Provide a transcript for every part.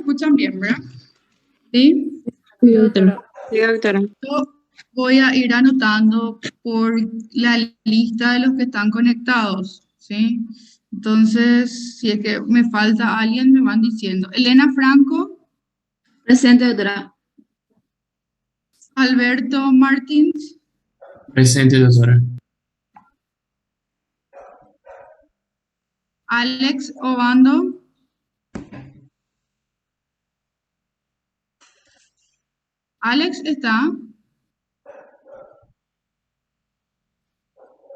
escuchan bien, ¿verdad? ¿Sí? Sí, doctora. Sí, doctora. Yo voy a ir anotando por la lista de los que están conectados, ¿sí? Entonces, si es que me falta alguien, me van diciendo. Elena Franco, Presente, doctora. Alberto Martins, Presente, doctora. Alex Obando, Alex está,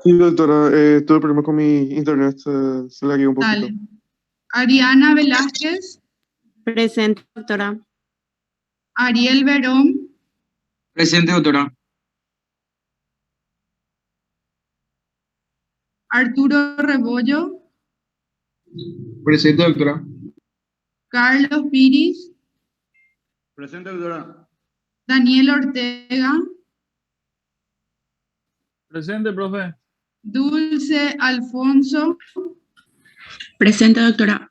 Sí, doctora, tuve problemas con mi internet, se lagueó un poquito. dale. Ariana Velázquez, Presente, doctora. Ariel Verón, Presente, doctora. Arturo Rebollo, Presente, doctora. Carlos Piris, Presente, doctora. Daniel Ortega, Presente, profe. Dulce Alfonso, Presente, doctora.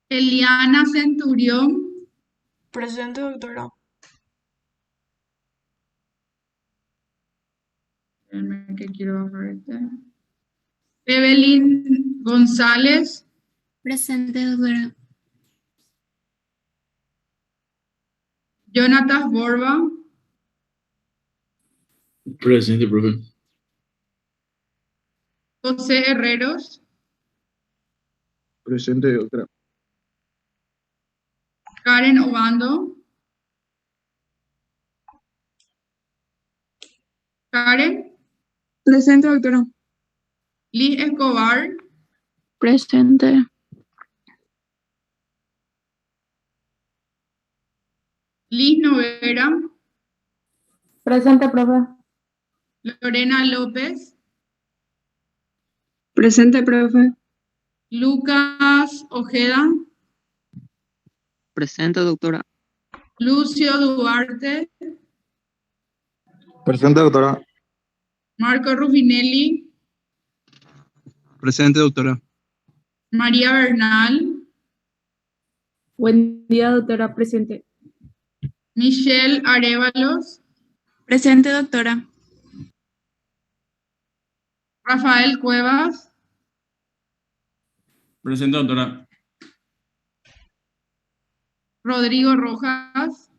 Eliana Centurión, Presente, doctora. espérenme que quiero bajar este. Evelyn González, Presente, doctora. Jonatas Borba, Presente, profe. José Herreros, Presente, doctora. Karen Obando, Karen, Presente, doctora. Liz Escobar, Presente. Liz Novera, Presente, profe. Lorena López, Presente, profe. Lucas Ojeda, Presente, doctora. Lucio Duarte, Presente, doctora. Marco Rufinelli, Presente, doctora. María Bernal, Buen día, doctora. Presente. Michelle Arévalos, Presente, doctora. Rafael Cuevas, Presente, doctora. Rodrigo Rojas,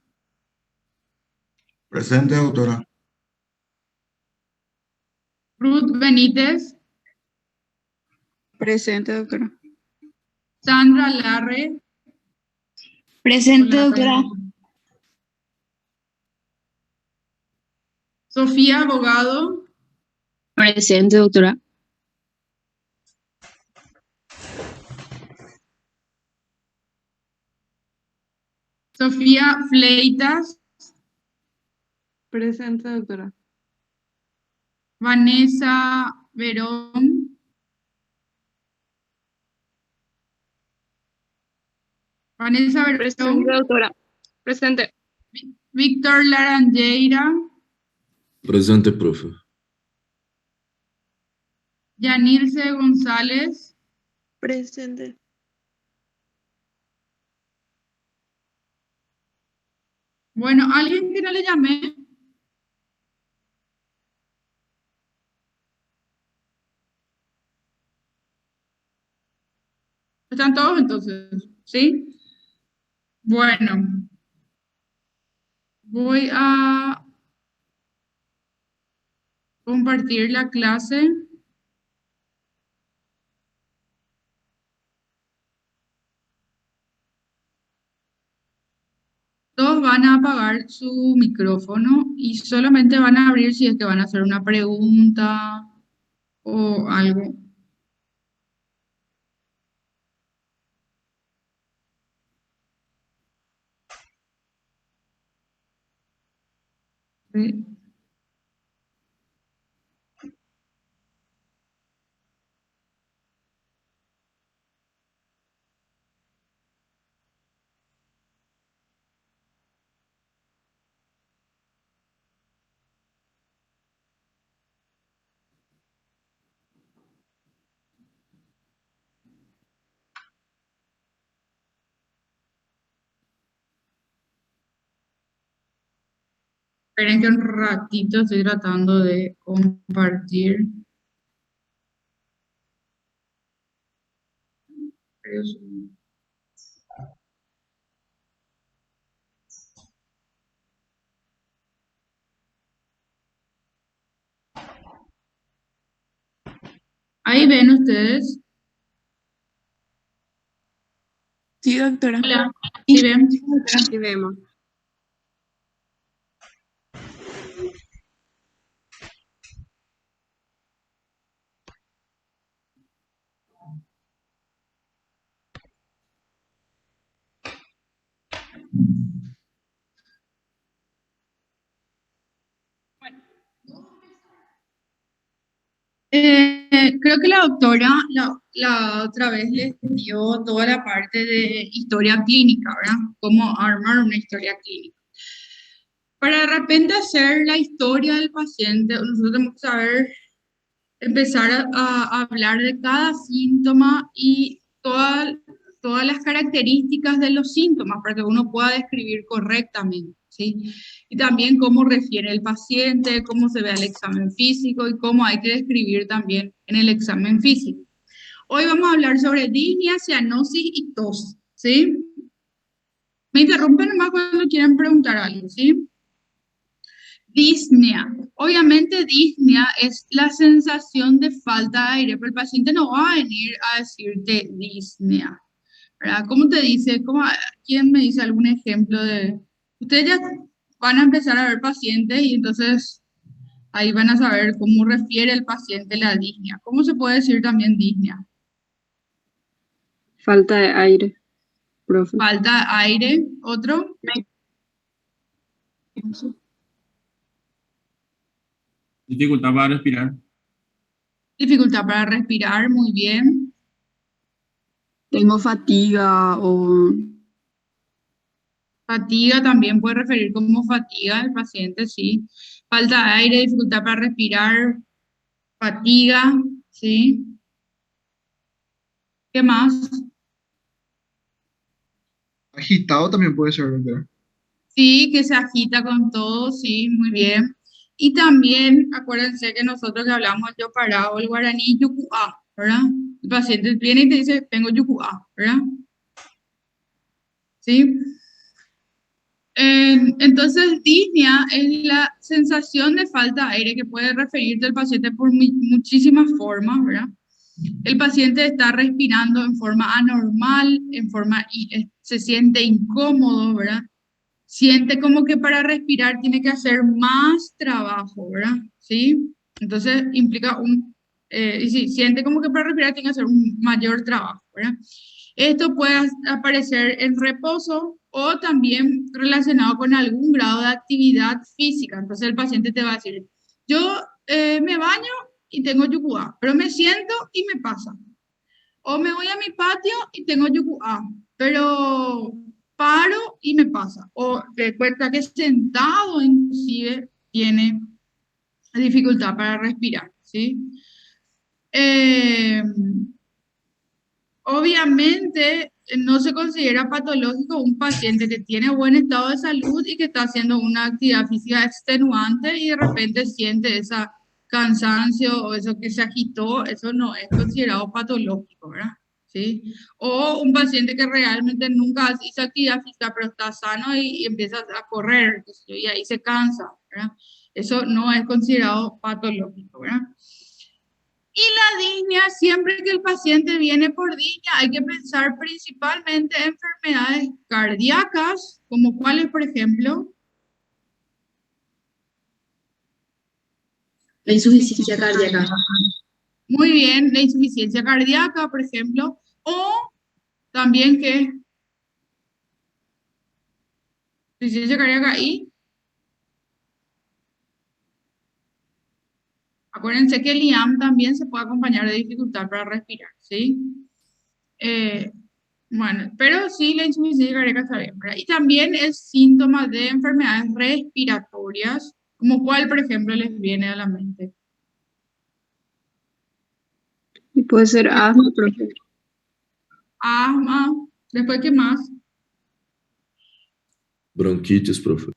Presente, doctora. Ruth Benítez, Presente, doctora. Sandra Larre, Presente, hola, doctora. Sofía Abogado, Presente, doctora. Sofía Fleitas, Presente, doctora. Vanessa Verón, Vanessa Verón, doctora. Presente. Víctor Laranjeira, Presente, profe. Yanirce González, Presente. bueno, alguien que no le llamé, ¿están todos entonces? ¿Sí? Bueno, voy a compartir la clase. Todos van a apagar su micrófono y solamente van a abrir si es que van a hacer una pregunta o algo. Sí. Esperen que un ratito estoy tratando de compartir. Ahí ven ustedes. Sí, doctora. Hola. ¿Sí ven? Sí vemos. Creo que la doctora la otra vez les dio toda la parte de historia clínica, ¿verdad? Cómo armar una historia clínica. Para de repente hacer la historia del paciente, nosotros tenemos que saber empezar a hablar de cada síntoma y todas las características de los síntomas para que uno pueda describir correctamente, ¿sí? Y también cómo refiere el paciente, cómo se ve el examen físico y cómo hay que describir también en el examen físico. Hoy vamos a hablar sobre disnea, cianosis y tos, ¿sí? Me interrumpen nomás cuando quieren preguntar algo, ¿sí? Disnea. Obviamente disnea es la sensación de falta de aire, pero el paciente no va a venir a decirte disnea, ¿verdad? ¿Cómo te dice? ¿Quién me dice algún ejemplo de...? Ustedes ya van a empezar a ver pacientes y entonces ahí van a saber cómo refiere el paciente la disnea. ¿Cómo se puede decir también disnea? Falta de aire, profe. Falta de aire. ¿Otro? Dificultad para respirar. Dificultad para respirar, muy bien. Tengo fatiga o Fatiga también puede referir como fatiga al paciente, sí. Falta de aire, dificultad para respirar, fatiga, ¿sí? ¿Qué más? Agitado también puede ser, doctora. Sí, que se agita con todo, sí, muy bien. Y también, acuérdense que nosotros que hablamos yo parado, el guaraní yucuá, ¿verdad? El paciente viene y te dice, tengo yucuá, ¿verdad? ¿Sí? Entonces, disnea es la sensación de falta de aire que puede referirte al paciente por muchísimas formas, ¿verdad? El paciente está respirando en forma anormal, se siente incómodo, ¿verdad? Siente como que para respirar tiene que hacer más trabajo, ¿verdad? ¿Sí? Entonces implica y sí, siente como que para respirar tiene que hacer un mayor trabajo, ¿verdad? Esto puede aparecer en reposo o también relacionado con algún grado de actividad física. Entonces el paciente te va a decir, yo me baño y tengo yucuá, pero me siento y me pasa. O me voy a mi patio y tengo yucuá, pero paro y me pasa. O te cuenta que sentado inclusive tiene dificultad para respirar, ¿sí? Obviamente no se considera patológico un paciente que tiene buen estado de salud y que está haciendo una actividad física extenuante y de repente siente ese cansancio o eso que se agitó, eso no es considerado patológico, ¿verdad? ¿Sí? O un paciente que realmente nunca hizo actividad física pero está sano y empieza a correr, y ahí se cansa, ¿verdad? Eso no es considerado patológico, ¿verdad? Y la disnea, siempre que el paciente viene por disnea, hay que pensar principalmente en enfermedades cardíacas, como cuáles, por ejemplo. La insuficiencia cardíaca. Muy bien, la insuficiencia cardíaca, por ejemplo, o también que insuficiencia cardíaca y acuérdense que el IAM también se puede acompañar de dificultad para respirar, ¿sí? Bueno, pero sí la insuficiencia cardíaca está bien, ¿verdad? Y también es síntoma de enfermedades respiratorias, como cuál, por ejemplo, les viene a la mente. y puede ser asma, profe. Asma, después, ¿qué más? Bronquitis, profe.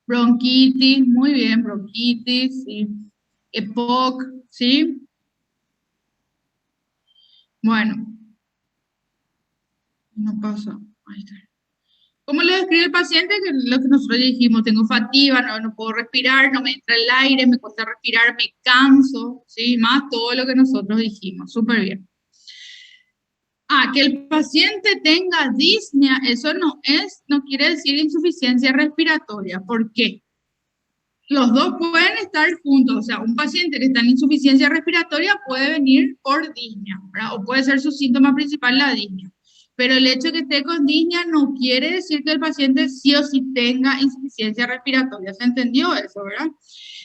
Bronquitis, muy bien, bronquitis, sí. EPOC, ¿sí? Bueno, no pasa. Ahí está. ¿Cómo le describe el paciente? Que lo que nosotros dijimos, tengo fatiga, no puedo respirar, no me entra el aire, me cuesta respirar, me canso, ¿sí? Más todo lo que nosotros dijimos, súper bien. Que el paciente tenga disnea, eso no quiere decir insuficiencia respiratoria. ¿Por qué? Los dos pueden estar juntos, o sea, un paciente que está en insuficiencia respiratoria puede venir por disnea, ¿verdad? O puede ser su síntoma principal la disnea. Pero el hecho de que esté con disnea no quiere decir que el paciente sí o sí tenga insuficiencia respiratoria. ¿Se entendió eso, verdad?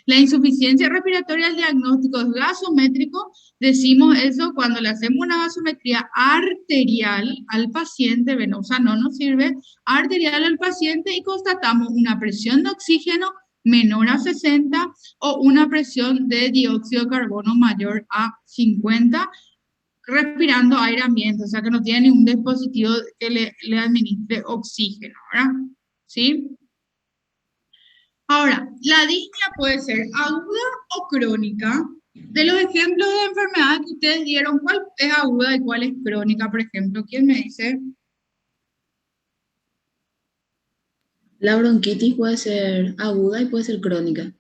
La insuficiencia respiratoria, el diagnóstico es gasométrico. Decimos eso cuando le hacemos una gasometría arterial al paciente, venosa no nos sirve, arterial al paciente y constatamos una presión de oxígeno menor a 60 o una presión de dióxido de carbono mayor a 50, respirando aire ambiente, o sea que no tiene ningún dispositivo que le administre oxígeno, ¿verdad? ¿Sí? Ahora, la disnea puede ser aguda o crónica. De los ejemplos de enfermedades que ustedes dieron, ¿cuál es aguda y cuál es crónica, por ejemplo? ¿Quién me dice? La bronquitis puede ser aguda y puede ser crónica.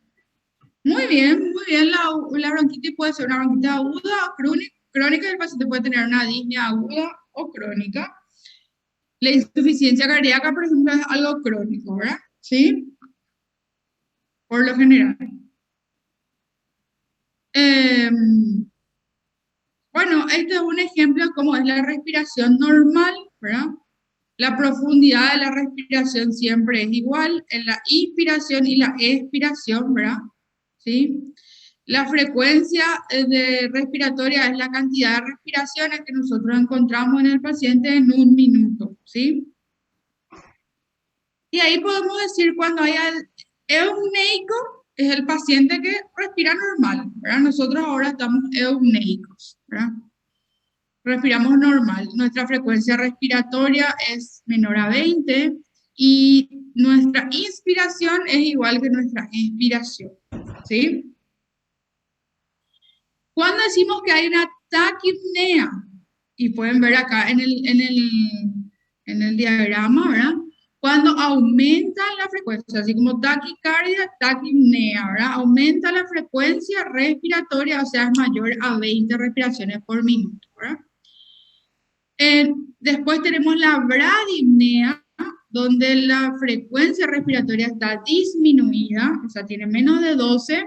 Muy bien, muy bien. La bronquitis puede ser una bronquitis aguda o crónica y el paciente puede tener una disnea aguda o crónica. La insuficiencia cardíaca, por ejemplo, es algo crónico, ¿verdad? ¿Sí? Por lo general. Bueno, este es un ejemplo de cómo es la respiración normal, ¿verdad? La profundidad de la respiración siempre es igual en la inspiración y la expiración, ¿verdad? ¿Sí? La frecuencia respiratoria es la cantidad de respiraciones que nosotros encontramos en el paciente en un minuto, ¿sí? Y ahí podemos decir cuando hay eupneico, es el paciente que respira normal, ¿verdad? Nosotros ahora estamos eupneicos, ¿verdad? Respiramos normal. Nuestra frecuencia respiratoria es menor a 20 y nuestra inspiración es igual que nuestra expiración, ¿sí? Cuando decimos que hay una taquipnea, y pueden ver acá en el diagrama, ¿verdad? Cuando aumenta la frecuencia, así como taquicardia, taquipnea, ¿verdad? Aumenta la frecuencia respiratoria, o sea, es mayor a 20 respiraciones por minuto, ¿verdad? Después tenemos la bradipnea, donde la frecuencia respiratoria está disminuida, o sea, tiene menos de 12,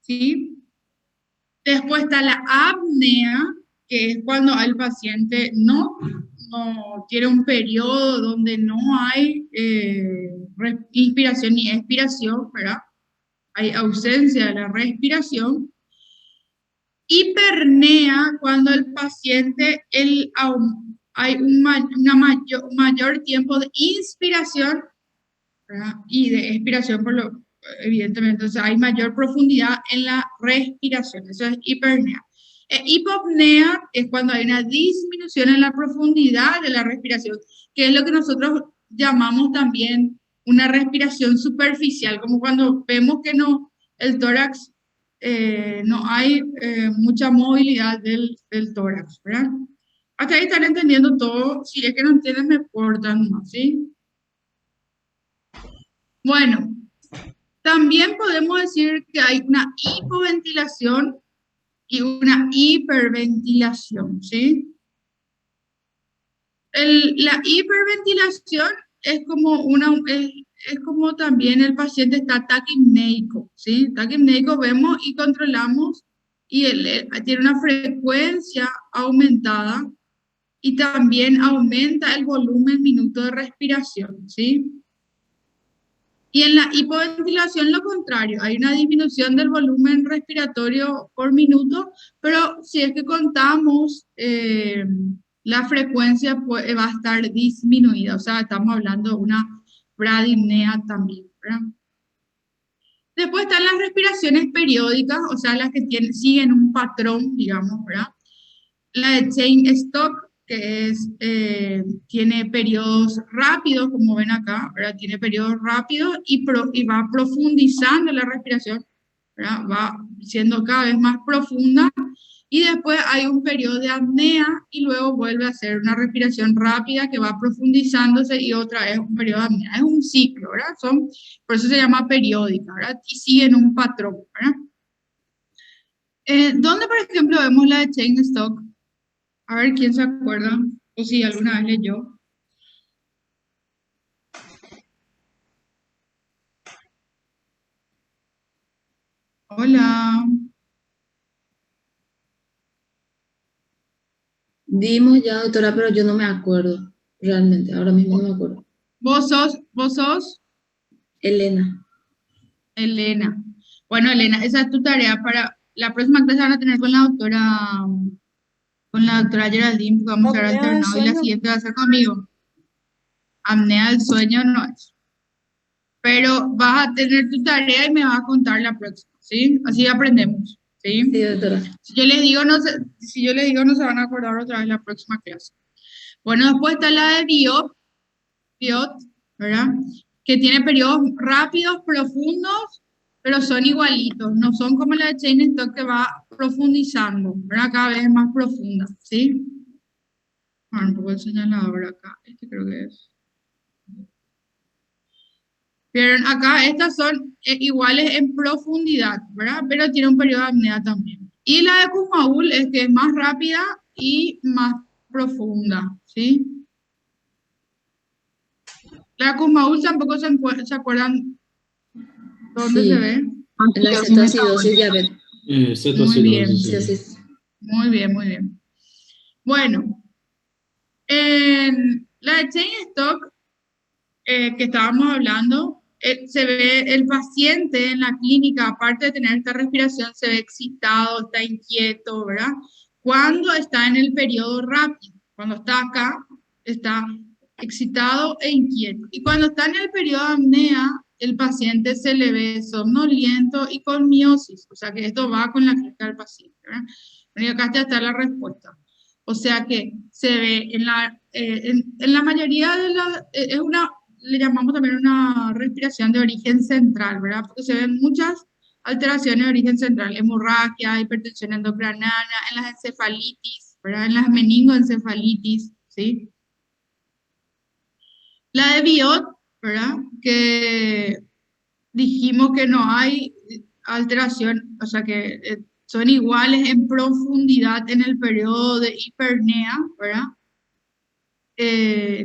¿sí? Después está la apnea, que es cuando el paciente no tiene un periodo donde no hay inspiración ni expiración, ¿verdad? Hay ausencia de la respiración. Hipernea, cuando el paciente hay un mayor tiempo de inspiración, ¿verdad? Y de expiración, evidentemente, o sea, hay mayor profundidad en la respiración, eso es hipernea. Hipopnea es cuando hay una disminución en la profundidad de la respiración, que es lo que nosotros llamamos también una respiración superficial, como cuando vemos que el tórax no hay mucha movilidad del tórax, ¿verdad? Hasta ahí están entendiendo todo. Si es que no entienden, me cortan más, ¿sí? Bueno, también podemos decir que hay una hipoventilación y una hiperventilación, ¿sí? La hiperventilación es como también el paciente está taquipneico, ¿sí? Taquipneico vemos y controlamos y él tiene una frecuencia aumentada y también aumenta el volumen minuto de respiración, ¿sí? Y en la hipoventilación lo contrario, hay una disminución del volumen respiratorio por minuto, pero si es que contamos, la frecuencia va a estar disminuida, o sea, estamos hablando de una bradipnea también, ¿verdad? Después están las respiraciones periódicas, o sea, las que siguen un patrón, digamos, ¿verdad? La de Cheyne-Stokes tiene periodos rápidos, como ven acá, ¿verdad? Tiene periodos rápidos y va profundizando la respiración, ¿verdad? Va siendo cada vez más profunda y después hay un periodo de apnea y luego vuelve a ser una respiración rápida que va profundizándose y otra vez un periodo de apnea. Es un ciclo, ¿verdad? Por eso se llama periódica, ¿verdad? Y siguen un patrón, ¿verdad? ¿Dónde, por ejemplo, vemos la de Cheyne-Stokes? A ver quién se acuerda o si alguna vez leyó. Hola. Dimos ya, doctora, pero yo no me acuerdo. Realmente, ahora mismo no me acuerdo. ¿Vos sos? Elena. Elena. Bueno, Elena, esa es tu tarea para la próxima clase van a tener con la doctora Geraldine, porque vamos a estar Apnea del alternados y la sueño. siguiente va a ser conmigo. Apnea del sueño no es. Pero vas a tener tu tarea y me vas a contar la próxima, ¿sí? Así aprendemos, ¿sí? Sí, doctora. Si yo les digo, si yo les digo, no se van a acordar otra vez la próxima clase. Bueno, después está la de Biot, ¿verdad? Que tiene periodos rápidos, profundos, pero son igualitos, no son como la de Cheyne-Stokes que va profundizando, ¿verdad? Cada vez más profunda, ¿sí? Bueno, un poco el señalador acá, este creo que es. Pero acá estas son iguales en profundidad, ¿verdad? Pero tiene un periodo de apnea también. Y la de Kumaul es que es más rápida y más profunda, ¿sí? La de Kumaul tampoco se acuerdan dónde se Sí, ve. en la cetoacidosis diabetes. Muy bien, Sí, sí. muy bien, muy bien. Bueno, en la de Cheyne-Stokes que estábamos hablando, se ve el paciente en la clínica, aparte de tener esta respiración, se ve excitado, está inquieto, ¿verdad? Cuando está en el periodo rápido, cuando está acá, está excitado e inquieto. Y cuando está en el periodo de apnea, el paciente se le ve somnoliento y con miosis, o sea que esto va con la clínica del paciente, ¿verdad? Bueno, y acá ya está la respuesta. O sea que se ve en la mayoría de las, es una, le llamamos también una respiración de origen central, ¿verdad? Porque se ven muchas alteraciones de origen central, hemorragia, hipertensión endocrinal, en las encefalitis, ¿verdad? En las meningoencefalitis, ¿sí? La de Biot, ¿verdad? Que dijimos que no hay alteración, o sea que son iguales en profundidad en el periodo de hipernea, ¿verdad?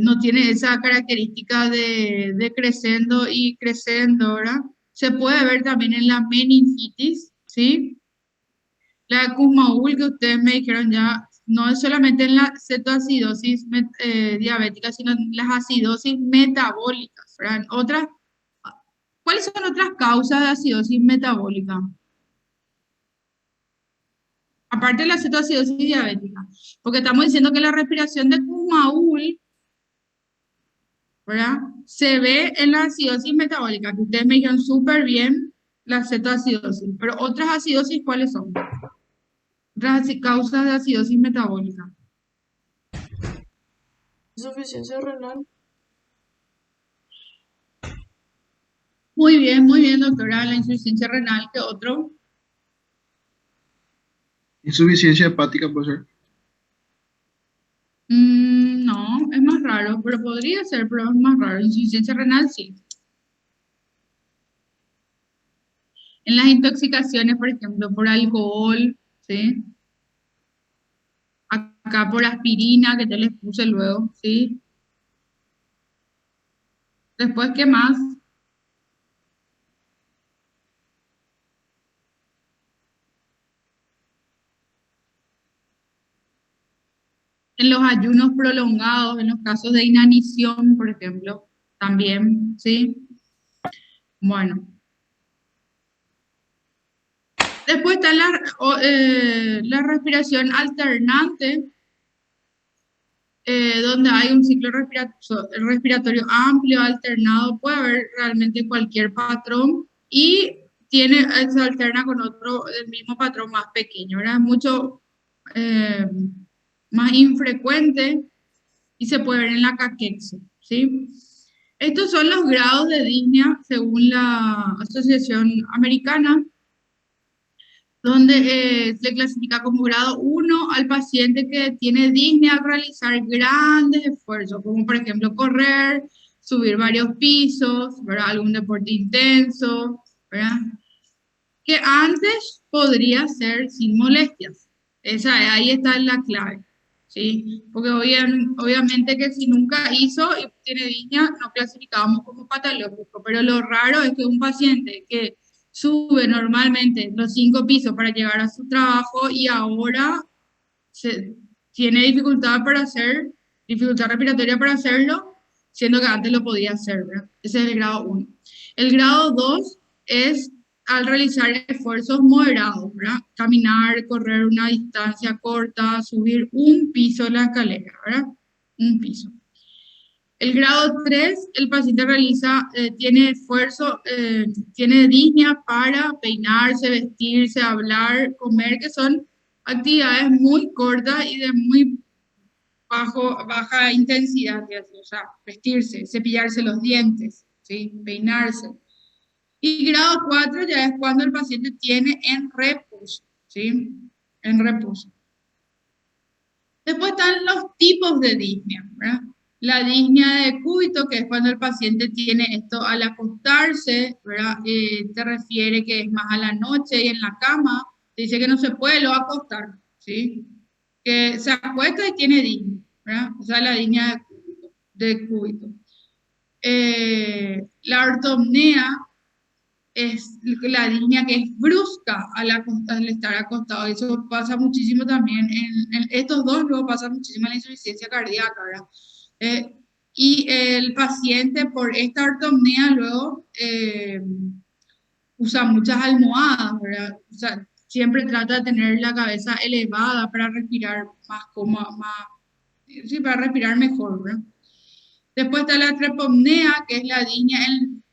No tiene esa característica de crescendo y crescendo, ¿verdad? Se puede ver también en la meningitis, ¿sí? La Kumaul que ustedes me dijeron ya, no es solamente en la cetoacidosis diabética, sino en las acidosis metabólicas, ¿verdad? ¿Cuáles son otras causas de acidosis metabólica? Aparte de la cetoacidosis diabética, porque estamos diciendo que la respiración de Kumaul, ¿verdad? Se ve en la acidosis metabólica, que ustedes me dijeron súper bien la cetoacidosis, pero otras acidosis, ¿cuáles son? Otras causas de acidosis metabólica. Insuficiencia renal. Muy bien, doctora, la insuficiencia renal, ¿qué otro? Insuficiencia hepática puede ser. No, es más raro, pero podría ser, pero es más raro. Insuficiencia renal, sí. En las intoxicaciones, por ejemplo, por alcohol, ¿sí? Acá por aspirina, que te les puse luego, ¿sí? Después, ¿qué más? En los ayunos prolongados, en los casos de inanición, por ejemplo, también, ¿sí? Bueno. Después está la respiración alternante, donde hay un ciclo respiratorio amplio, alternado, puede haber realmente cualquier patrón y se alterna con otro, el mismo patrón más pequeño, ¿verdad? más infrecuente y se puede ver en la caquexia, ¿sí? Estos son los grados de disnea según la Asociación Americana, donde se clasifica como grado 1 al paciente que tiene disnea al realizar grandes esfuerzos, como por ejemplo correr, subir varios pisos, ¿verdad? Algún deporte intenso, ¿verdad? Que antes podría ser sin molestias. Ahí está la clave, ¿sí? Porque obviamente que si nunca hizo y tiene disnea, no clasificábamos como patológico, pero lo raro es que un paciente que sube normalmente los 5 pisos para llegar a su trabajo y ahora tiene dificultad respiratoria para hacerlo, siendo que antes lo podía hacer, ¿verdad? Ese es el grado 1. El grado 2 es al realizar esfuerzos moderados, ¿verdad? Caminar, correr una distancia corta, subir un piso de la escalera, ¿verdad? Un piso. El grado 3, el paciente tiene esfuerzo, tiene disnea para peinarse, vestirse, hablar, comer, que son actividades muy cortas y de muy baja intensidad, o sea, vestirse, cepillarse los dientes, ¿sí? Peinarse. Y grado 4 ya es cuando el paciente tiene en reposo, ¿sí? En reposo. Después están los tipos de disnea, ¿verdad? La disnea de cúbito, que es cuando el paciente tiene esto al acostarse, ¿verdad? Te refiere que es más a la noche y en la cama, te dice que no se puede, lo va a acostar, ¿sí? Que se acuesta y tiene disnea, ¿verdad? O sea, la disnea de cúbito. La ortopnea es la disnea que es brusca al estar acostado. Eso pasa muchísimo también en estos dos, luego pasa muchísimo en la insuficiencia cardíaca, ¿verdad? Y el paciente por esta ortopnea luego usa muchas almohadas, ¿verdad? O sea, siempre trata de tener la cabeza elevada para respirar más cómoda, sí, para respirar mejor, ¿verdad? Después está la trepopnea, que es la disnea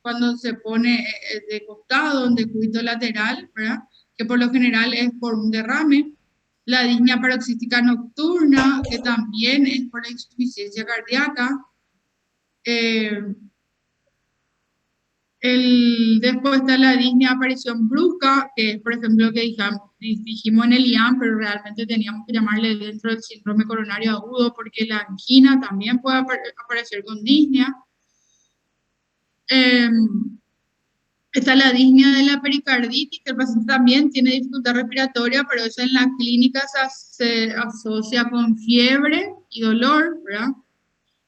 cuando se pone de costado, en decúbito lateral, ¿verdad? Que por lo general es por un derrame. La disnea paroxística nocturna, que también es por la insuficiencia cardíaca. Después está la disnea aparición brusca, que es, por ejemplo, lo que dijimos en el IAM, pero realmente teníamos que llamarle dentro del síndrome coronario agudo, porque la angina también puede aparecer con disnea. Está la disnea de la pericarditis, que el paciente también tiene dificultad respiratoria, pero eso en la clínica se asocia con fiebre y dolor, ¿verdad?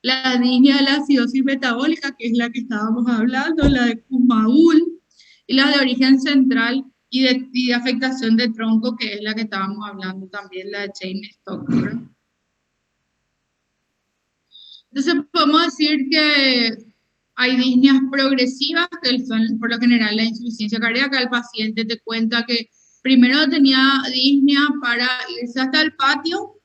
La disnea de la acidosis metabólica, que es la que estábamos hablando, la de Kumaul, y la de origen central y de afectación de tronco, que es la que estábamos hablando también, la de Cheyne-Stokes, ¿verdad? Entonces podemos decir que hay disneas progresivas, que son por lo general la insuficiencia cardíaca. El paciente te cuenta que primero tenía disnea para irse hasta el patio,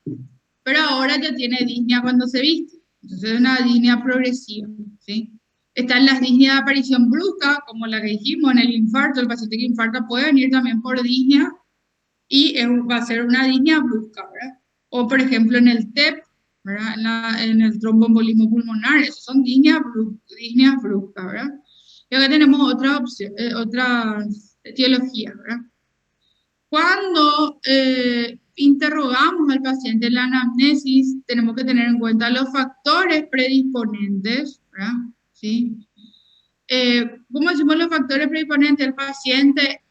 pero ahora ya tiene disnea cuando se viste. Entonces es una disnea progresiva, ¿sí? Están las disneas de aparición brusca, como la que dijimos en el infarto. El paciente que infarta puede venir también por disnea y va a ser una disnea brusca, ¿verdad? O por ejemplo en el TEP, ¿verdad? En el tromboembolismo pulmonar, esas son disneas bruscas, ¿verdad? Y acá tenemos otras etiologías, ¿verdad? Cuando interrogamos al paciente en la anamnesis, tenemos que tener en cuenta los factores predisponentes, ¿verdad? ¿Sí? ¿Cómo decimos los factores predisponentes? El paciente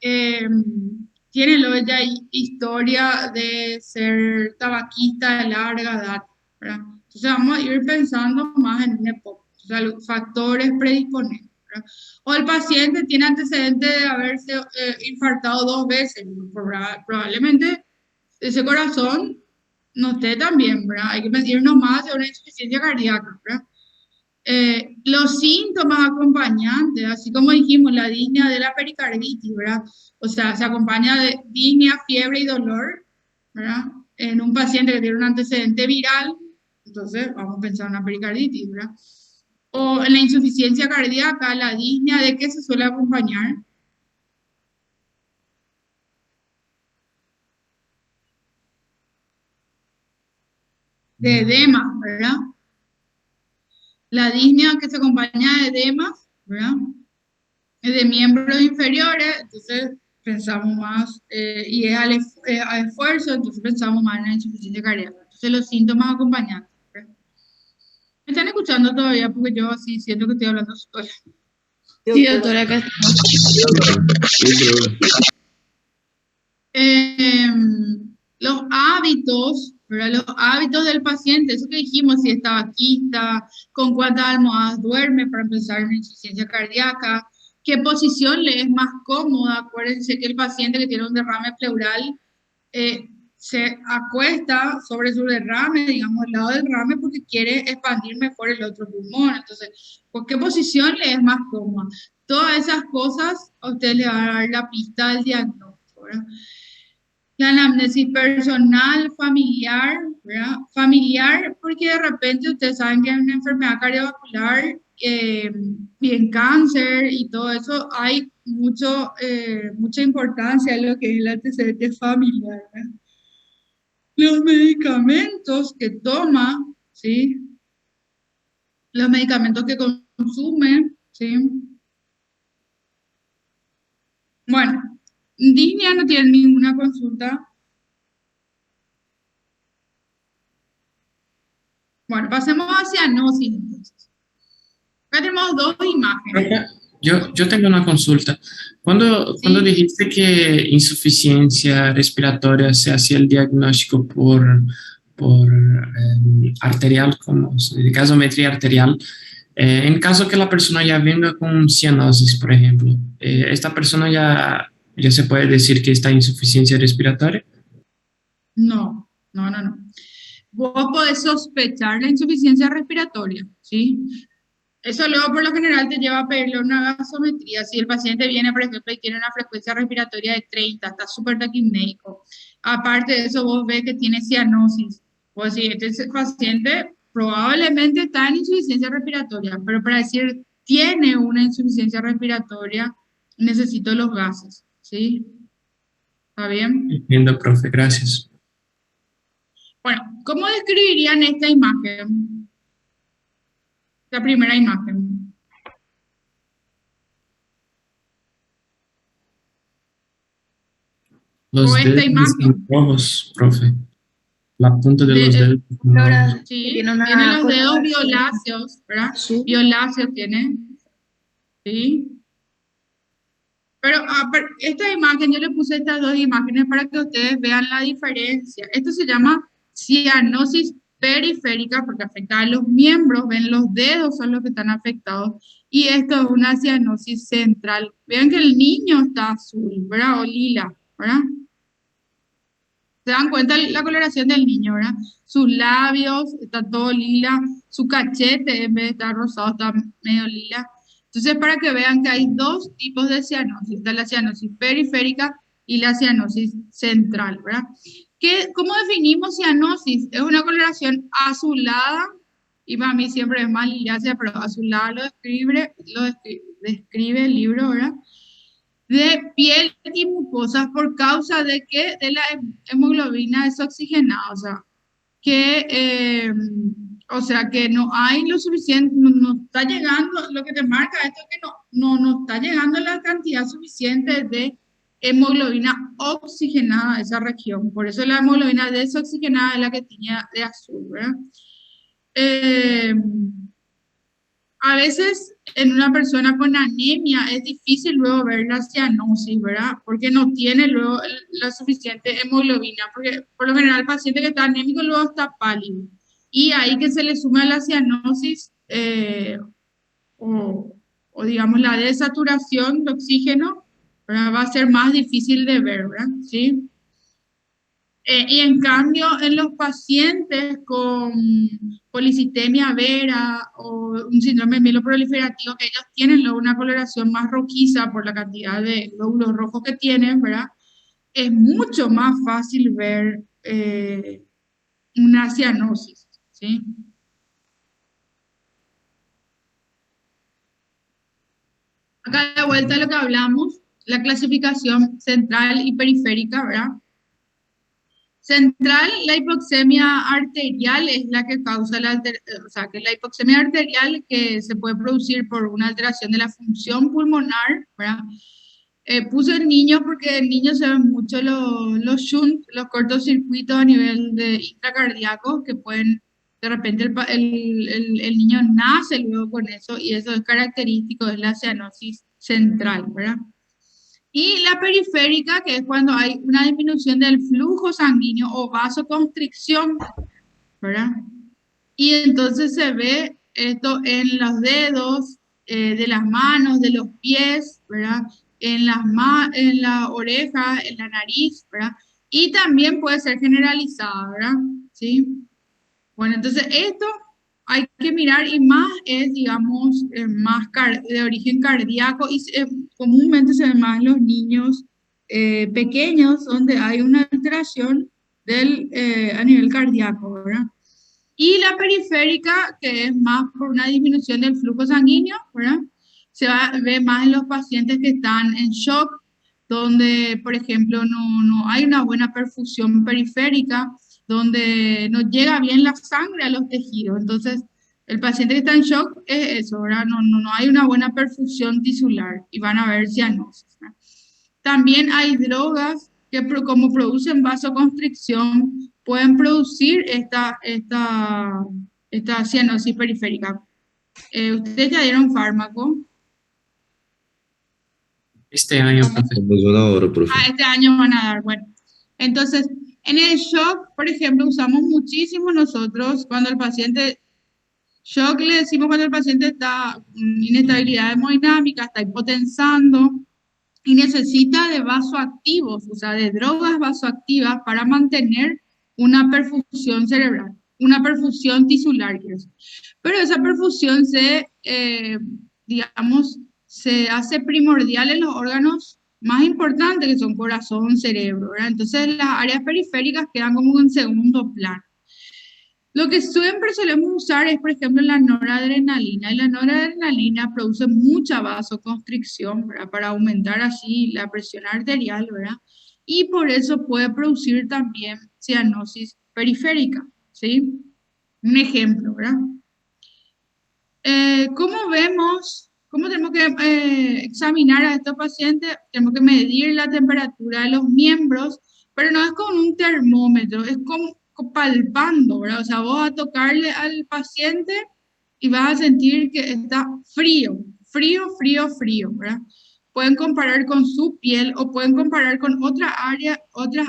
tiene ya historia de ser tabaquista de larga edad, ¿verdad? Entonces vamos a ir pensando más en un EPOC, o sea, los factores predisponentes, ¿verdad? O el paciente tiene antecedentes de haberse infartado 2 veces, probablemente ese corazón no esté tan bien, ¿verdad? Hay que irnos más hacia una insuficiencia cardíaca, ¿verdad? Los síntomas acompañantes, así como dijimos, la disnea de la pericarditis, ¿verdad? O sea, se acompaña de disnea, fiebre y dolor, ¿verdad? En un paciente que tiene un antecedente viral, entonces vamos a pensar en una pericarditis, ¿verdad? O en la insuficiencia cardíaca, la disnea, ¿de qué se suele acompañar? de edema, ¿verdad? La disnea que se acompaña de edemas, ¿verdad? De miembros inferiores, entonces pensamos más, y es a esfuerzo, entonces pensamos más en la insuficiencia cardíaca. Entonces los síntomas acompañantes. ¿Verdad? ¿Me están escuchando todavía? Porque yo así siento que estoy hablando sola. Sí, doctora, acá estamos. Sí, profe. Los hábitos, ¿verdad? Los hábitos del paciente, eso que dijimos, si está vaquista, con cuántas almohadas duerme para empezar una insuficiencia cardíaca, qué posición le es más cómoda. Acuérdense que el paciente que tiene un derrame pleural se acuesta sobre su derrame, digamos, al lado del derrame, porque quiere expandir mejor el otro pulmón. Entonces, ¿por qué posición le es más cómoda? Todas esas cosas a usted le va a dar la pista del diagnóstico, ¿verdad? La anamnesis personal, familiar, ¿verdad? Familiar, porque de repente ustedes saben que hay una enfermedad cardiovascular y en cáncer y todo eso, hay mucha importancia en lo que es el antecedente familiar, ¿verdad? Los medicamentos que toma, ¿sí? Los medicamentos que consume, ¿sí? Bueno, Disney no tiene ninguna consulta. Bueno, pasemos a cianosis entonces. Acá tenemos dos imágenes. Profe, yo tengo una consulta. Cuando Sí, dijiste que insuficiencia respiratoria se hacía el diagnóstico por arterial, como de gasometría arterial, en caso que la persona ya venga con cianosis, por ejemplo, ¿esta persona ya se puede decir que está insuficiencia respiratoria? no. Vos podés sospechar la insuficiencia respiratoria, ¿sí? Eso luego por lo general te lleva a pedirle una gasometría. Si el paciente viene, por ejemplo, y tiene una frecuencia respiratoria de 30, está súper taquipnéico. Aparte de eso, vos ves que tiene cianosis. Pues si este paciente probablemente está en insuficiencia respiratoria, pero para decir tiene una insuficiencia respiratoria, necesito los gases, ¿sí? ¿Está bien? Entiendo, profe, gracias. Bueno, ¿cómo describirían esta imagen? La primera imagen. O Los esta dedos están imagen. rojos, profe. La punta de los De, dedos están rojos. Doctora, que sí, tiene tiene una los dedos coloración violáceos, ¿verdad? azul. Violáceo tiene, ¿sí? Pero esta imagen, yo le puse estas dos imágenes para que ustedes vean la diferencia. Esto se llama cianosis periférica porque afecta a los miembros, ven los dedos son los que están afectados. Y esto es una cianosis central. Vean que el niño está azul, ¿verdad? O lila, ¿verdad? Se dan cuenta la coloración del niño, ¿verdad? Sus labios, está todo lila, su cachete en vez de estar rosado está medio lila. Entonces, para que vean que hay dos tipos de cianosis, está la cianosis periférica y la cianosis central, ¿verdad? ¿Cómo definimos cianosis? Es una coloración azulada, y para mí siempre es más lilácea, pero azulada describe el libro, ¿verdad? De piel y mucosas por causa de que de la hemoglobina desoxigenada, o sea que no hay lo suficiente, no está llegando, lo que te marca esto es que no está llegando la cantidad suficiente de hemoglobina oxigenada a esa región, por eso la hemoglobina desoxigenada es la que tenía de azul, ¿verdad? Eh, a veces en una persona con anemia es difícil luego ver la cianosis, ¿verdad? Porque no tiene luego la suficiente hemoglobina, porque por lo general el paciente que está anémico luego está pálido. Y ahí que se le suma la cianosis o, o digamos la desaturación de oxígeno, ¿verdad? Va a ser más difícil de ver, ¿verdad? ¿Sí? Y en cambio, en los pacientes con policitemia vera o un síndrome mieloproliferativo, que ellos tienen luego una coloración más rojiza por la cantidad de glóbulos rojos que tienen, ¿verdad? Es mucho más fácil ver una cianosis, ¿sí? Acá de vuelta a lo que hablamos, la clasificación central y periférica, ¿verdad? Central, la hipoxemia arterial es la que causa o sea, que la hipoxemia arterial que se puede producir por una alteración de la función pulmonar, ¿verdad? Puse en niños porque en niños se ven mucho los shunt, los cortocircuitos a nivel de intracardíaco que pueden, de repente el niño nace luego con eso y eso es característico de la cianosis central, ¿verdad? Y la periférica, que es cuando hay una disminución del flujo sanguíneo o vasoconstricción, ¿verdad? Y entonces se ve esto en los dedos, de las manos, de los pies, ¿verdad? En la oreja, en la nariz, ¿verdad? Y también puede ser generalizada, ¿verdad? ¿Sí? Bueno, entonces esto hay que mirar y más es, digamos, de origen cardíaco y comúnmente se ve más en los niños pequeños donde hay una alteración a nivel cardíaco, ¿verdad? Y la periférica, que es más por una disminución del flujo sanguíneo, ¿verdad? Ve más en los pacientes que están en shock, donde, por ejemplo, no hay una buena perfusión periférica, donde no llega bien la sangre a los tejidos. Entonces, el paciente que está en shock es eso, ¿verdad? No hay una buena perfusión tisular y van a ver cianosis, ¿verdad? También hay drogas que como producen vasoconstricción, pueden producir esta cianosis periférica. ¿Ustedes ya dieron fármaco? Este año, profe. Estamos una hora, profe. Este año van a dar, bueno. Entonces, en el shock, por ejemplo, usamos muchísimo nosotros cuando el paciente, shock le decimos cuando el paciente está en inestabilidad hemodinámica, está hipotensando y necesita de vasoactivos, o sea, de drogas vasoactivas para mantener una perfusión cerebral, una perfusión tisular, quiero decir. Pero esa perfusión digamos, se hace primordial en los órganos más importantes, que son corazón, cerebro, ¿verdad? Entonces las áreas periféricas quedan como en segundo plano. Lo que siempre solemos usar es, por ejemplo, la noradrenalina. Y la noradrenalina produce mucha vasoconstricción, ¿verdad? Para aumentar así la presión arterial, ¿verdad? Y por eso puede producir también cianosis periférica, ¿sí? Un ejemplo, ¿verdad? ¿Cómo vemos? ¿Cómo tenemos que examinar a estos pacientes? Tenemos que medir la temperatura de los miembros, pero no es con un termómetro, es como palpando, ¿verdad? O sea, vos vas a tocarle al paciente y vas a sentir que está frío, ¿verdad? Pueden comparar con su piel o pueden comparar con otras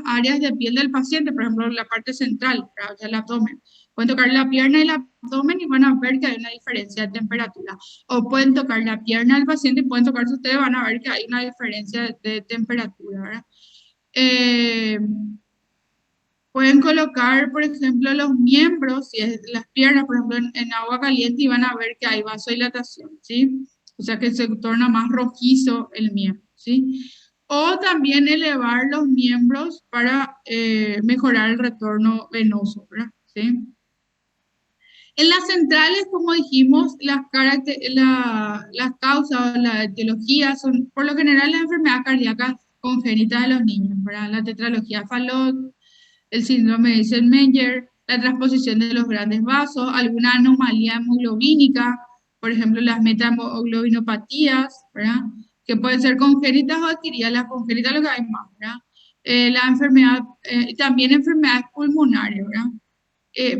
áreas de piel del paciente, por ejemplo, la parte central, ¿verdad? O sea, el abdomen. Pueden tocar la pierna y el abdomen y van a ver que hay una diferencia de temperatura. O pueden tocar la pierna del paciente y pueden tocarse ustedes y van a ver que hay una diferencia de temperatura, ¿verdad? Pueden colocar, por ejemplo, los miembros, si es las piernas, por ejemplo, en agua caliente y van a ver que hay vasodilatación, ¿sí? O sea que se torna más rojizo el miembro, ¿sí? O también elevar los miembros para mejorar el retorno venoso, ¿verdad? ¿Sí? En las centrales, como dijimos, las causas o la etiología son, por lo general, las enfermedades cardíacas congénitas de los niños, ¿verdad? La tetralogía Fallot, el síndrome de Eisenmenger, la transposición de los grandes vasos, alguna anomalía hemoglobínica, por ejemplo, las metahemoglobinopatías, ¿verdad? Que pueden ser congénitas o adquiridas, las congénitas lo que hay más, ¿verdad? La enfermedad, también enfermedades pulmonares, ¿verdad?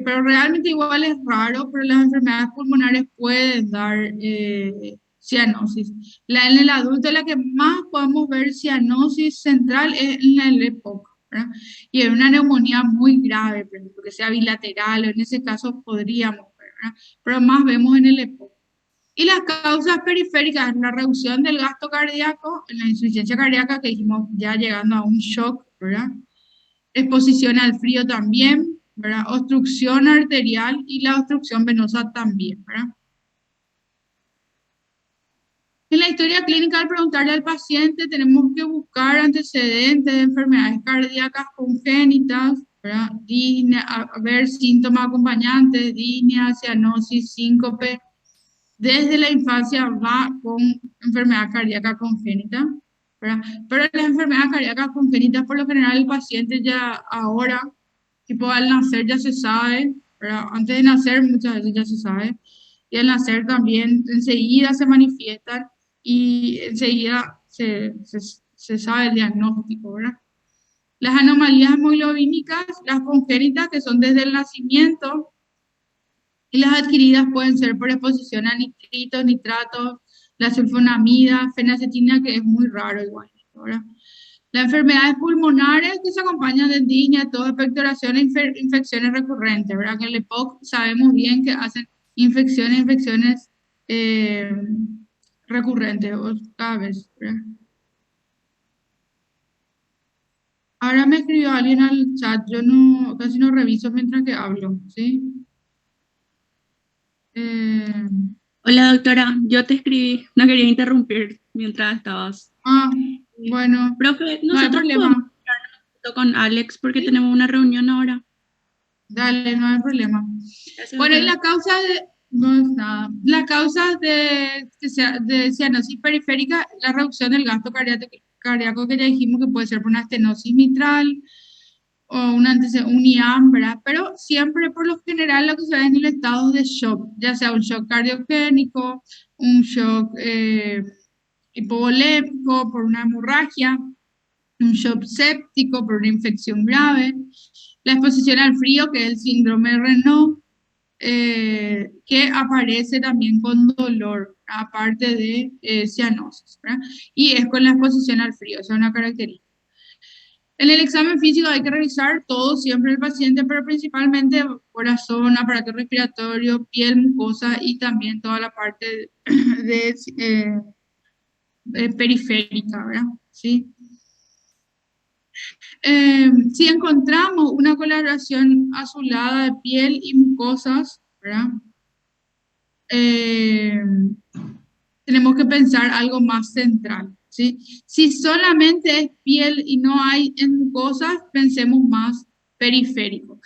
Pero realmente igual es raro, pero las enfermedades pulmonares pueden dar cianosis. En el adulto la que más podemos ver cianosis central es en el EPOC, ¿verdad? Y en una neumonía muy grave, por ejemplo, que sea bilateral, o en ese caso podríamos ver, ¿verdad? Pero más vemos en el EPOC. Y las causas periféricas, la reducción del gasto cardíaco, en la insuficiencia cardíaca que dijimos ya llegando a un shock, ¿verdad? Exposición al frío también, ¿verdad? Obstrucción arterial y la obstrucción venosa también, ¿verdad? En la historia clínica, al preguntarle al paciente, tenemos que buscar antecedentes de enfermedades cardíacas congénitas, ¿verdad? A ver síntomas acompañantes, disnea, cianosis, síncope. Desde la infancia va con enfermedad cardíaca congénita, ¿verdad? Pero las enfermedades cardíacas congénitas, por lo general, el paciente ya ahora tipo al nacer ya se sabe, ¿verdad? Antes de nacer muchas veces ya se sabe, y al nacer también enseguida se manifiestan y enseguida se sabe el diagnóstico, ¿verdad? Las anomalías hemoglobínicas, las congénitas, que son desde el nacimiento, y las adquiridas pueden ser por exposición a nitritos, nitratos, la sulfonamida, fenacetina, que es muy raro igual, ¿verdad? Las enfermedades pulmonares que se acompañan de disnea, tos, expectoración e infecciones recurrentes, ¿verdad? Que en el EPOC sabemos bien que hacen infecciones eh, recurrentes cada vez, ¿verdad? Ahora me escribió alguien al chat, yo no, casi no reviso mientras que hablo, ¿sí? Eh, Hola doctora, yo te escribí, no quería interrumpir mientras estabas. bueno, Profe, no hay nosotros problema, podemos hablar con Alex porque tenemos una reunión ahora. dale, no hay problema. Gracias, Bueno, y doctora. la causa de, no es nada, la causa de cianosis periférica, la reducción del gasto cardíaco que ya dijimos que puede ser por una estenosis mitral o un IAM, ¿verdad? Pero siempre, por lo general, lo que se ve en el estado de shock, ya sea un shock cardiogénico, un shock hipovolémico por una hemorragia, un shock séptico por una infección grave, la exposición al frío, que es el síndrome de Renault, que aparece también con dolor, aparte de cianosis, ¿verdad? Y es con la exposición al frío, esa es una característica. En el examen físico hay que revisar todo siempre el paciente, pero principalmente corazón, aparato respiratorio, piel, mucosa y también toda la parte periférica, ¿verdad? ¿Sí? Si encontramos una coloración azulada de piel y mucosas, ¿verdad? Tenemos que pensar algo más central, ¿sí? Si solamente es piel y no hay en mucosas, pensemos más periférico.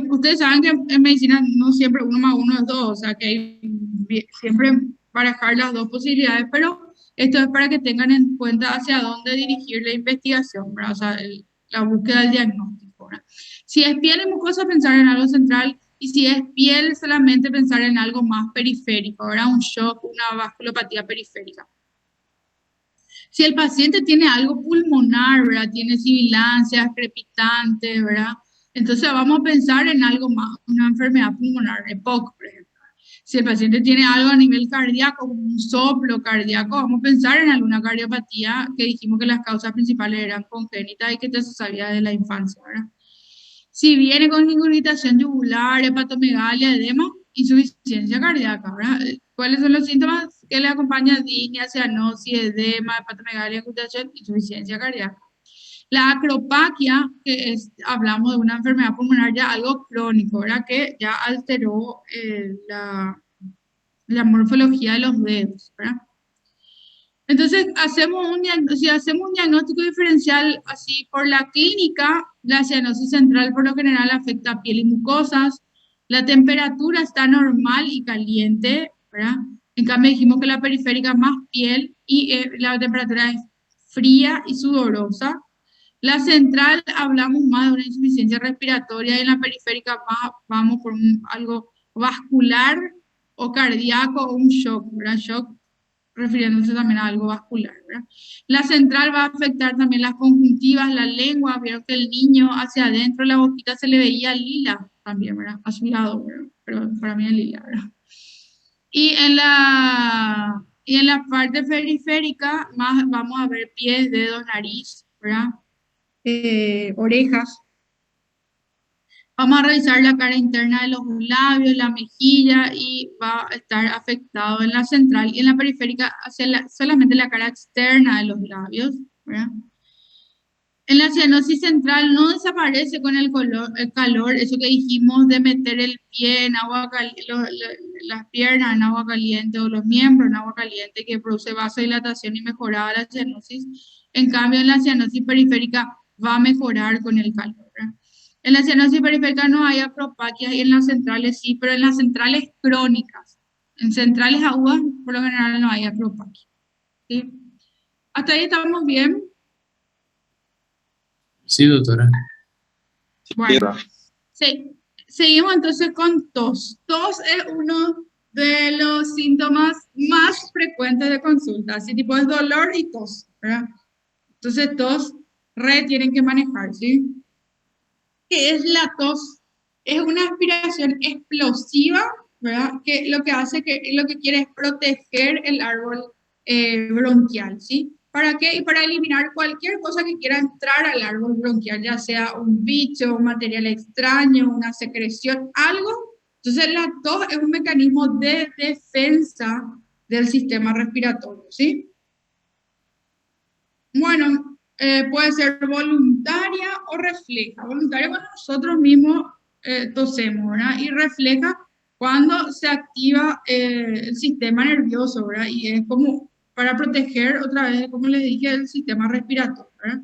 Ustedes saben que en medicina no siempre 1 más 1 es 2, o sea que hay siempre barajar las dos posibilidades, pero esto es para que tengan en cuenta hacia dónde dirigir la investigación, ¿verdad? O sea, la búsqueda del diagnóstico, ¿verdad? Si es piel y mucosa, pensar en algo central, y si es piel, solamente pensar en algo más periférico, ¿verdad? Un shock, una vasculopatía periférica. Si el paciente tiene algo pulmonar, ¿verdad? Tiene sibilancias, crepitantes, ¿verdad? Entonces vamos a pensar en algo más, una enfermedad pulmonar, EPOC, por ejemplo. Si el paciente tiene algo a nivel cardíaco, como un soplo cardíaco, vamos a pensar en alguna cardiopatía, que dijimos que las causas principales eran congénitas y que ya se sabía desde la infancia, ¿verdad? Si viene con ingurgitación yugular, hepatomegalia, edema, insuficiencia cardíaca, ¿verdad? ¿Cuáles son los síntomas que le acompañan? Disnea, cianosis, edema, hepatomegalia, ingurgitación, insuficiencia cardíaca. La acropaquia, que es, hablamos de una enfermedad pulmonar ya algo crónico, ¿verdad? Que ya alteró la morfología de los dedos, ¿verdad? Entonces, si hacemos un diagnóstico diferencial así por la clínica, la cianosis central por lo general afecta a piel y mucosas, la temperatura está normal y caliente, ¿verdad? En cambio dijimos que la periférica más piel y la temperatura es fría y sudorosa. La central hablamos más de una insuficiencia respiratoria y en la periférica más vamos por algo vascular o cardíaco o un shock, ¿verdad? Shock refiriéndose también a algo vascular, ¿verdad? La central va a afectar también las conjuntivas, la lengua, vieron que el niño hacia adentro, la boquita se le veía lila también, ¿verdad? A su lado, ¿verdad? Pero para mí es lila, ¿verdad? Y en la parte periférica más vamos a ver pies, dedos, nariz, ¿verdad? Orejas. Vamos a revisar la cara interna de los labios, la mejilla y va a estar afectado en la central y en la periférica solamente la cara externa de los labios, ¿verdad? En la cianosis central no desaparece con el calor, eso que dijimos de meter el pie en agua caliente, las piernas en agua caliente o los miembros en agua caliente que produce vasodilatación y mejorada la cianosis. En cambio, en la cianosis periférica va a mejorar con el calor, ¿verdad? En la cianosis periférica no hay acropaquias y en las centrales sí, pero en las centrales crónicas, en centrales agudas, por lo general no hay acropaquia, ¿sí? ¿Hasta ahí estamos bien? Sí, doctora. Bueno, Seguimos entonces con tos. Tos es uno de los síntomas más frecuentes de consulta. Así tipo es dolor y tos, ¿verdad? Entonces tos tienen que manejar, ¿sí? ¿Qué es la tos? Es una aspiración explosiva, ¿verdad? Que lo que hace, lo que quiere es proteger el árbol bronquial, ¿sí? ¿Para qué? Y para eliminar cualquier cosa que quiera entrar al árbol bronquial, ya sea un bicho, un material extraño, una secreción, algo. Entonces la tos es un mecanismo de defensa del sistema respiratorio, ¿sí? Bueno, puede ser voluntaria o refleja. Voluntaria cuando nosotros mismos tosemos, ¿verdad? Y refleja cuando se activa el sistema nervioso, ¿verdad? Y es como para proteger, otra vez, como les dije, el sistema respiratorio, ¿verdad?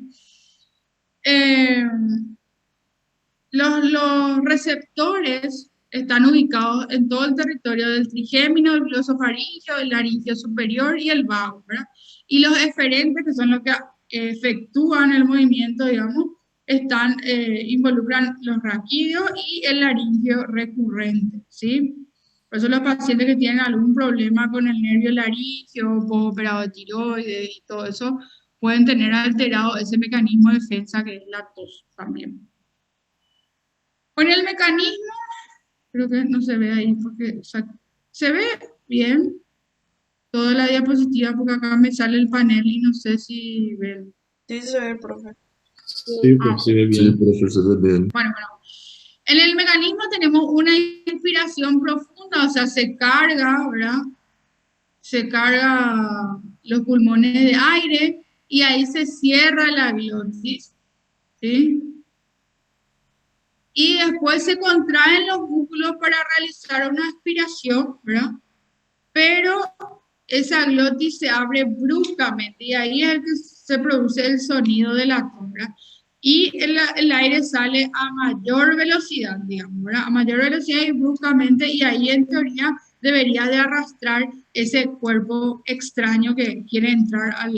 Los receptores están ubicados en todo el territorio del trigémino, el glosofaringeo, el laringio superior y el vago, ¿verdad? Y los eferentes, que son los que efectúan el movimiento, digamos, involucran los raquídeos y el laringio recurrente, ¿sí? Por eso los pacientes que tienen algún problema con el nervio laringio, postoperado de tiroides y todo eso, pueden tener alterado ese mecanismo de defensa que es la tos también. Con el mecanismo, creo que no se ve ahí porque se ve bien toda la diapositiva porque acá me sale el panel y no sé si ven. Sí, se ve, profe. Sí, pues se ve bien. Sí, profesor, se ve bien. Bueno. En el mecanismo tenemos una inspiración profunda, o sea, se carga, ¿verdad? Se carga los pulmones de aire y ahí se cierra la glotis, ¿sí? Y después se contraen los músculos para realizar una aspiración, ¿verdad? Pero esa glotis se abre bruscamente y ahí es el que se produce el sonido de la tos, ¿verdad? Y el aire sale a mayor velocidad, digamos, ¿verdad? A mayor velocidad y bruscamente, y ahí en teoría debería de arrastrar ese cuerpo extraño que quiere entrar a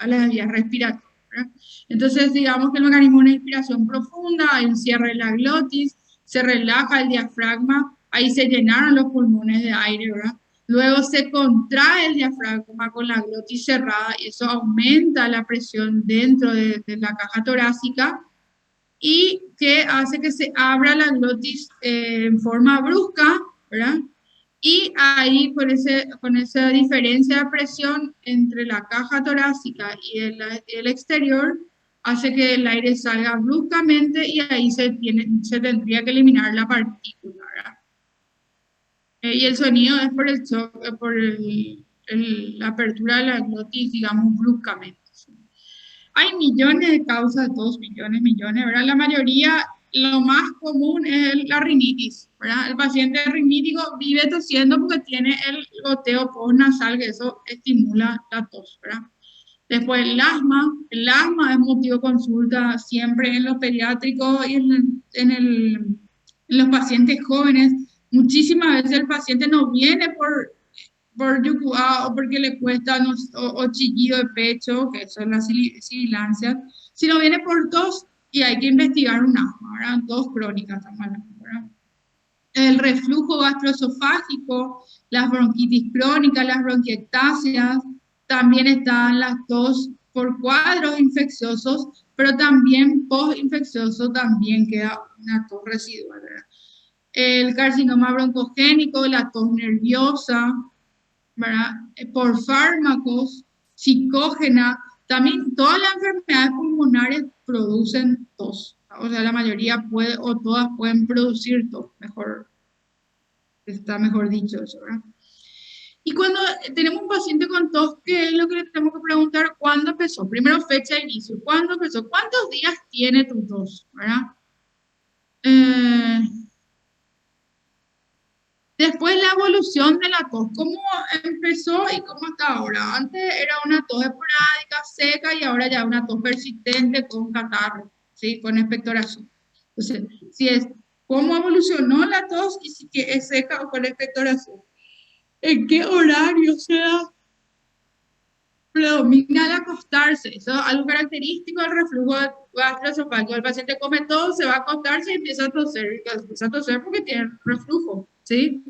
la vía respiratoria, ¿verdad? Entonces, digamos que el mecanismo de una inspiración profunda, hay un cierre de la glotis, se relaja el diafragma, ahí se llenaron los pulmones de aire, ¿verdad? Luego se contrae el diafragma con la glotis cerrada y eso aumenta la presión dentro de la caja torácica y que hace que se abra la glotis en forma brusca, ¿verdad? Y ahí con esa diferencia de presión entre la caja torácica y el exterior, hace que el aire salga bruscamente y ahí se tendría que eliminar la partícula, ¿verdad? Y el sonido es por el shock, por la apertura de la glotis, digamos, bruscamente. Hay millones de causas, 2 millones, ¿verdad? La mayoría, lo más común es la rinitis, ¿verdad? El paciente rinítico vive tosiendo porque tiene el goteo postnasal, que eso estimula la tos, ¿verdad? Después el asma es motivo de consulta siempre en los pediátricos y en los pacientes jóvenes. Muchísimas veces el paciente no viene por yucua o porque le cuesta o chillido de pecho, que son las sibilancias, sino viene por tos y hay que investigar un asma, ¿verdad? Tos crónica, estamos hablando, ¿verdad? El reflujo gastroesofágico, las bronquitis crónicas, las bronquiectasias, también están las tos por cuadros infecciosos, pero también post-infeccioso también queda una tos residual, ¿verdad? El carcinoma broncogénico, la tos nerviosa, ¿verdad? Por fármacos, psicógena, también todas las enfermedades pulmonares producen tos, o sea, la mayoría puede o todas pueden producir tos, está mejor dicho eso, ¿verdad? Y cuando tenemos un paciente con tos, ¿qué es lo que le tenemos que preguntar? ¿Cuándo empezó? Primero fecha de inicio, ¿cuándo empezó? ¿Cuántos días tiene tu tos? ¿Verdad? Después la evolución de la tos, ¿cómo empezó y cómo está ahora? Antes era una tos esporádica, seca, y ahora ya una tos persistente con catarro, ¿sí? Con expectoración. Entonces, si es cómo evolucionó la tos y si es seca o con expectoración. ¿En qué horario se da? predomina al acostarse. Eso es algo característico del reflujo gastroesofágico. El paciente come todo, se va a acostarse y empieza a toser. Empieza a toser porque tiene reflujo, ¿sí?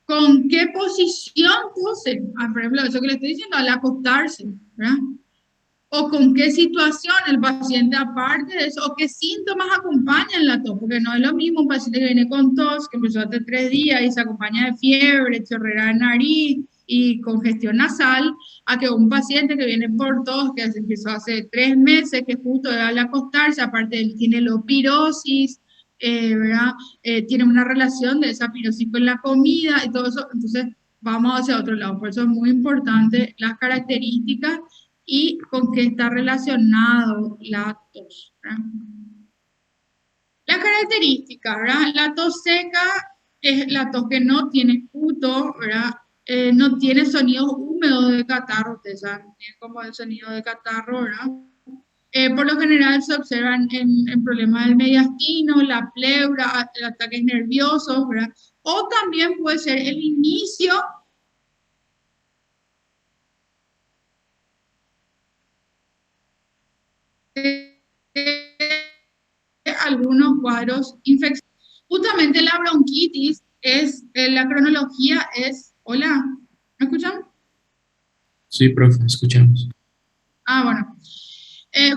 ¿Con qué posición tosen? Por ejemplo, eso que le estoy diciendo, al acostarse, ¿verdad? O con qué situación el paciente, aparte de eso, o qué síntomas acompañan la tos, porque no es lo mismo un paciente que viene con tos, que empezó hace 3 días y se acompaña de fiebre, chorrera de nariz y congestión nasal, a que un paciente que viene por tos, que se empezó hace 3 meses, que justo al acostarse, aparte él tiene lopirosis, ¿verdad? Tiene una relación de esa pirosis con la comida y todo eso, entonces vamos hacia otro lado. Por eso es muy importante las características y con qué está relacionado la tos, ¿verdad? La característica, ¿verdad? La tos seca es la tos que no tiene esputo, ¿verdad? No tiene sonidos húmedos de catarro, ustedes saben, tiene como el sonido de catarro, ¿verdad? Por lo general se observan en problemas del mediastino, la pleura, ataques nerviosos, ¿verdad? O también puede ser el inicio de algunos cuadros infecciosos. Justamente la bronquitis es, la cronología es, hola, ¿me escuchan? Sí, profe, escuchamos. Ah, bueno.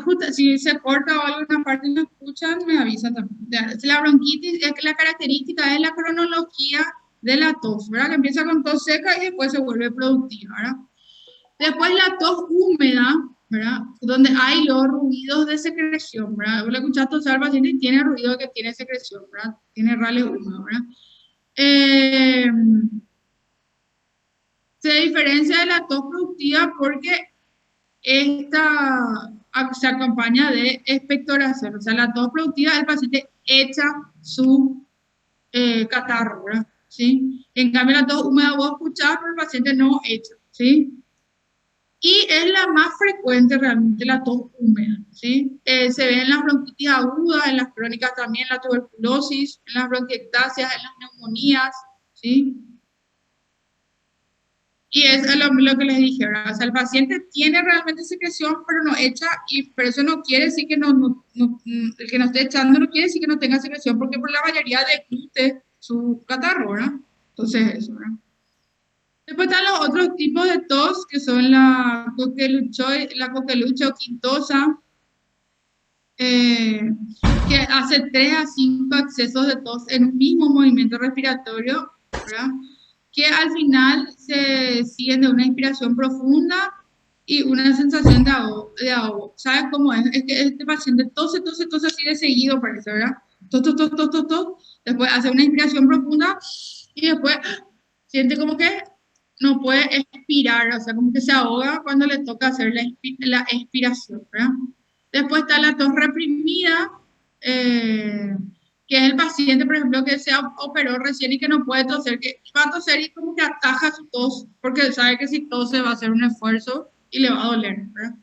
Justo, si se corta o alguna parte no escuchan, me avisan también. La bronquitis, es que la característica es la cronología de la tos, ¿verdad? Que empieza con tos seca y después se vuelve productiva, ¿verdad? Después la tos húmeda, ¿verdad? Donde hay los ruidos de secreción, ¿verdad? Vos le escuchás toser al paciente y tiene ruido que tiene secreción, ¿verdad? Tiene rales húmedos, ¿verdad? Se diferencia de la tos productiva porque esta se acompaña de expectoración, o sea, la tos productiva, el paciente echa su catarro, ¿verdad? ¿Sí? En cambio, la tos húmeda vos escuchás, pero el paciente no echa, ¿sí? Y es la más frecuente realmente la tos húmeda, ¿sí? Se ve en las bronquitis agudas, en las crónicas también, en la tuberculosis, en las bronquiectasias, en las neumonías, ¿sí? Y es lo que les dije, ¿verdad? O sea, el paciente tiene realmente secreción, pero no echa, pero eso no quiere decir que el que no esté echando no quiere decir que no tenga secreción, porque por la mayoría deglute su catarro, ¿verdad? Entonces, eso, ¿verdad? Después están los otros tipos de tos, que son la coqueluche quintosa, que hace 3 a 5 accesos de tos en un mismo movimiento respiratorio, ¿verdad? Que al final se siguen de una inspiración profunda y una sensación de ahogo. ¿Sabes cómo es? Es que este paciente tose así de seguido, parece, ¿verdad? Tos. Después hace una inspiración profunda y después siente como que no puede expirar, o sea, como que se ahoga cuando le toca hacer la expiración, ¿verdad? Después está la tos reprimida, que es el paciente, por ejemplo, que se operó recién y que no puede toser, que va a toser y como que ataja su tos, porque él sabe que si tose va a hacer un esfuerzo y le va a doler, ¿verdad?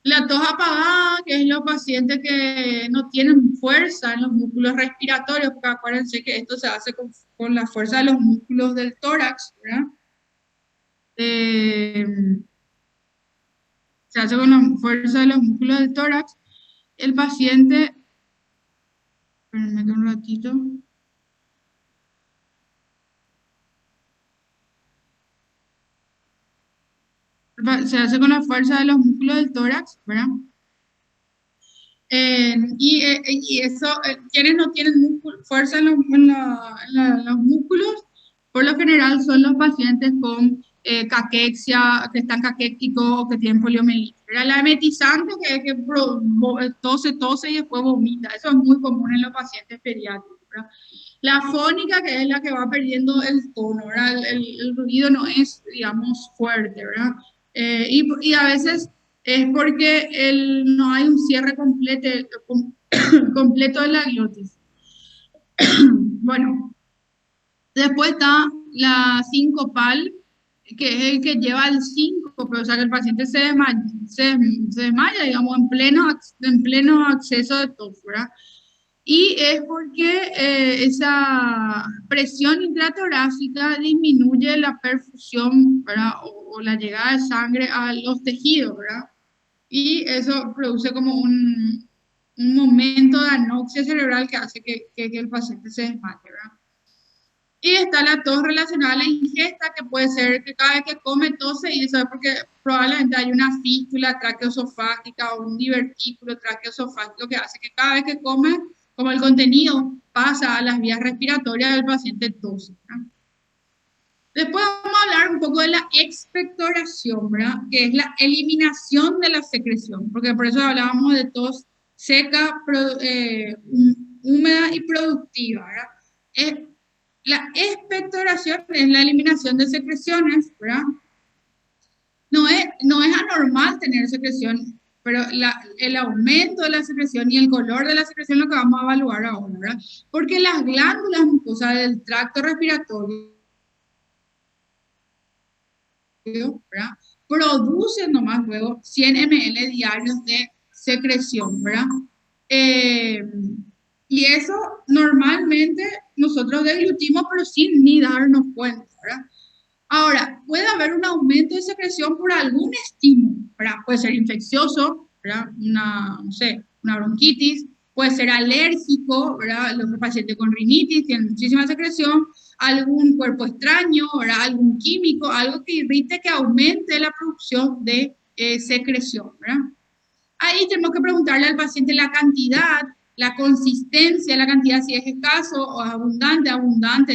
La tos apagada, que es los pacientes que no tienen fuerza en los músculos respiratorios, porque acuérdense que esto se hace con la fuerza de los músculos del tórax, ¿verdad? Se hace con la fuerza de los músculos del tórax. El paciente, espérenme un ratito. Se hace con la fuerza de los músculos del tórax, ¿verdad? Y eso, quienes no tienen fuerza en los músculos, por lo general son los pacientes con caquexia, que están caquéticos o que tienen poliomielitis. La emetizante, que es que tose y después vomita, eso es muy común en los pacientes pediátricos, ¿verdad? La fónica, que es la que va perdiendo el tono, ¿verdad? El ruido no es, digamos, fuerte, ¿verdad? Y a veces es porque no hay un cierre completo de la glotis. Bueno, después está la sincopal, que es el que lleva el síncope, o sea que el paciente se desmaya, digamos, en pleno acceso de tos, ¿verdad? Y es porque esa presión intratorácica disminuye la perfusión, ¿verdad? O la llegada de sangre a los tejidos, ¿verdad? Y eso produce como un momento de anoxia cerebral que hace que el paciente se desmaye, ¿verdad? Y está la tos relacionada a la ingesta, que puede ser que cada vez que come tose, y eso es porque probablemente hay una fístula traqueoesofágica o un divertículo traqueoesofágico que hace que cada vez que come, como el contenido pasa a las vías respiratorias del paciente tose, ¿verdad? Después vamos a hablar un poco de la expectoración, ¿verdad? Que es la eliminación de la secreción, porque por eso hablábamos de tos seca, húmeda y productiva, ¿verdad? La expectoración es la eliminación de secreciones, ¿verdad? No es anormal tener secreción, pero el aumento de la secreción y el color de la secreción es lo que vamos a evaluar ahora, ¿verdad? Porque las glándulas mucosas del tracto respiratorio, ¿verdad?, producen nomás luego 100 ml diarios de secreción, ¿verdad? Y eso normalmente nosotros deglutimos, pero sin ni darnos cuenta, ¿verdad? Ahora, puede haber un aumento de secreción por algún estímulo, ¿verdad? Puede ser infeccioso, ¿verdad? No sé, una bronquitis, puede ser alérgico, ¿verdad? Los pacientes con rinitis tienen muchísima secreción, algún cuerpo extraño, ¿verdad? Algún químico, algo que irrite, que aumente la producción de secreción, ¿verdad? Ahí tenemos que preguntarle al paciente la cantidad, la consistencia, la cantidad si es escaso o abundante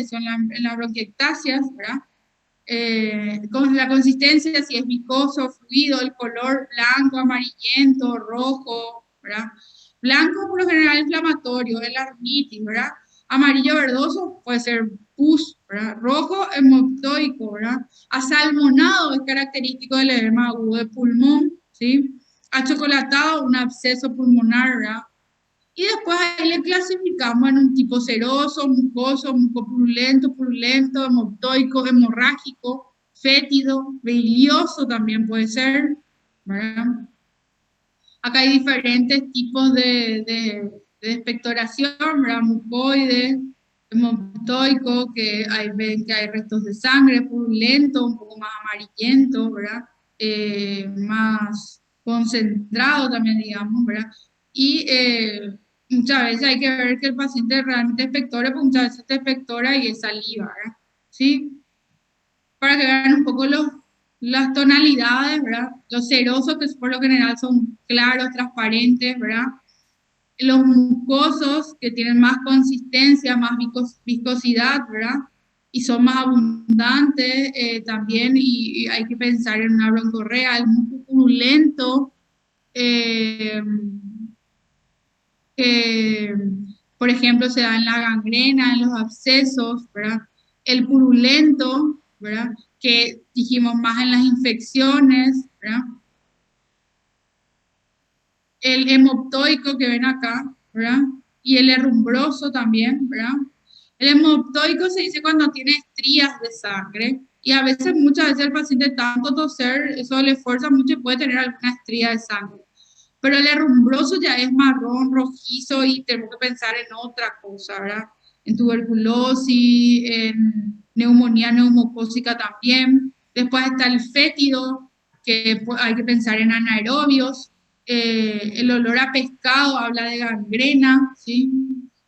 son en las bronquiectasias, ¿verdad? Con la consistencia, si es viscoso, fluido, el color blanco, amarillento, rojo, ¿verdad? Blanco por lo general inflamatorio, es la rinitis, ¿verdad? Amarillo verdoso puede ser pus, ¿verdad? Rojo hemoptoico, ¿verdad? Asalmonado es característico del edema agudo de pulmón, ¿sí? Achocolatado, un absceso pulmonar, ¿verdad? Y después ahí le clasificamos en un tipo seroso, mucoso, mucopurulento, hemoptoico, hemorrágico, fétido, bilioso también puede ser, ¿verdad? Acá hay diferentes tipos de expectoración, ¿verdad? Mucoide, hemoptoico, que ven que hay restos de sangre, purulento, un poco más amarillento, ¿verdad? Más concentrado también, digamos, ¿verdad? Y muchas veces hay que ver que el paciente realmente expectora, porque muchas veces te expectora y es saliva, ¿verdad? ¿Sí? Para que vean un poco las tonalidades, ¿verdad? Los serosos, que por lo general son claros, transparentes, ¿verdad? Los mucosos, que tienen más consistencia, más viscosidad, ¿verdad? Y son más abundantes también, y hay que pensar en una broncorrea. El muco purulento, por ejemplo, se da en la gangrena, en los abscesos, ¿verdad? El purulento, ¿verdad?, que dijimos más en las infecciones, ¿verdad? El hemoptoico que ven acá, ¿verdad? Y el herrumbroso también, ¿verdad? El hemoptoico se dice cuando tiene estrías de sangre, y a veces, muchas veces el paciente tanto toser, eso le fuerza mucho y puede tener alguna estría de sangre. Pero el herrumbroso ya es marrón, rojizo, y tenemos que pensar en otra cosa, ¿verdad? En tuberculosis, en neumonía neumocócica también. Después está el fétido, que hay que pensar en anaerobios. El olor a pescado habla de gangrena, ¿sí?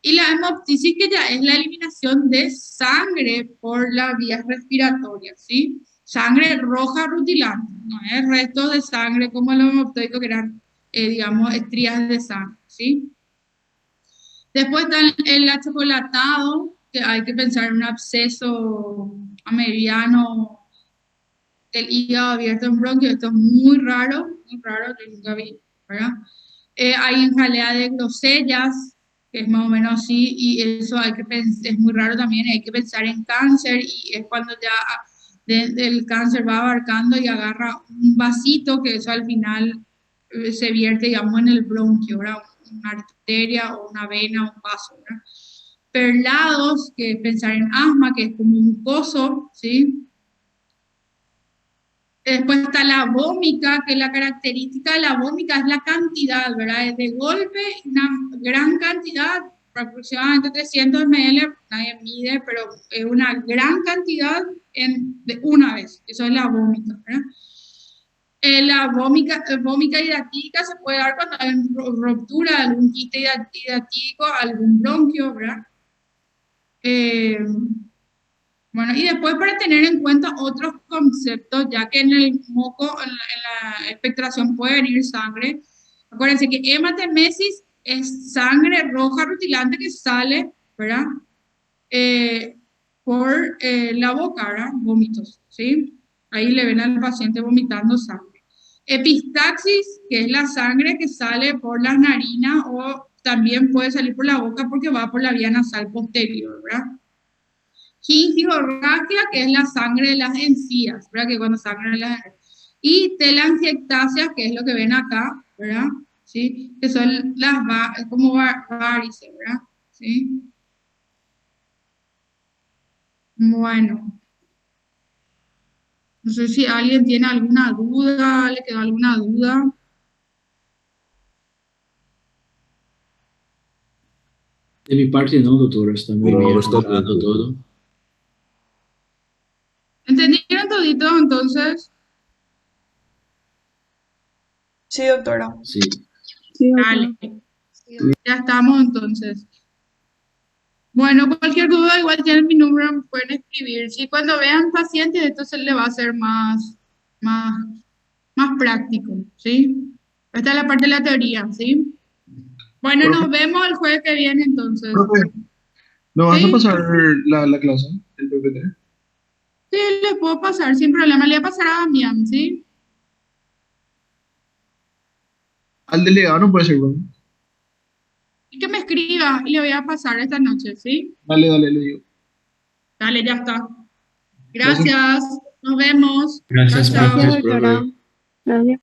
Y la hemoptisis, que ya es la eliminación de sangre por las vías respiratorias, ¿sí? Sangre roja rutilante, no es restos de sangre como el hemoptoico, que eran digamos, estrías de sangre, ¿sí? Después está el achocolatado, que hay que pensar en un absceso a mediano del hígado abierto en bronquio. Esto es muy raro, que nunca vi, ¿verdad? Hay en jalea de grosellas, que es más o menos así, y eso es muy raro también. Hay que pensar en cáncer, y es cuando ya el cáncer va abarcando y agarra un vasito, que eso al final se vierte, digamos, en el bronquio, ¿verdad? Una arteria o una vena o un vaso, ¿verdad? Perlados, que es pensar en asma, que es como un mucoso, ¿sí? Después está la vómica, que la característica de la vómica es la cantidad, ¿verdad? Es de golpe una gran cantidad, aproximadamente 300 ml, nadie mide, pero es una gran cantidad de una vez. Eso es la vómita, ¿verdad? Vómita hidratídica se puede dar cuando hay ruptura de algún quiste hidratídico, algún bronquio, ¿verdad? Bueno, y después para tener en cuenta otros conceptos, ya que en el moco, en la expectoración puede venir sangre. Acuérdense que hematemesis es sangre roja rutilante que sale, ¿verdad? Por la boca, ¿verdad? Vómitos, ¿sí? Ahí le ven al paciente vomitando sangre. Epistaxis, que es la sangre que sale por las narinas o también puede salir por la boca porque va por la vía nasal posterior, ¿verdad? Gingivorragia, que es la sangre de las encías, ¿verdad? Que cuando sangran las... Y telangiectasia, que es lo que ven acá, ¿verdad? ¿Sí? Que son como varices, ¿verdad? ¿Sí? Bueno. No sé si alguien tiene alguna duda, le quedó alguna duda. De mi parte no, doctora, está muy No, bien está explicado bien. todo. ¿Entendieron todito entonces? Sí, doctora. Sí. Sí, Dale. Ya estamos entonces. Bueno, cualquier duda, igual tienen mi número, me pueden escribir. Si cuando vean pacientes, esto se le va a hacer más práctico, ¿sí? Esta es la parte de la teoría, ¿sí? Bueno, Profe, nos vemos el jueves que viene entonces. profe, ¿no vas a ¿Sí? pasar la clase, el PPT? Sí, les puedo pasar sin problema. Le voy a pasar a Damián, ¿sí? Al delegado no puede ser, profe. Y que me escriba y le voy a pasar esta noche, ¿sí? Dale, le digo. Dale, ya está. Gracias. Gracias. Nos vemos. Gracias, Chao, chao. Gracias, Gracias, profe. doctora. Gracias.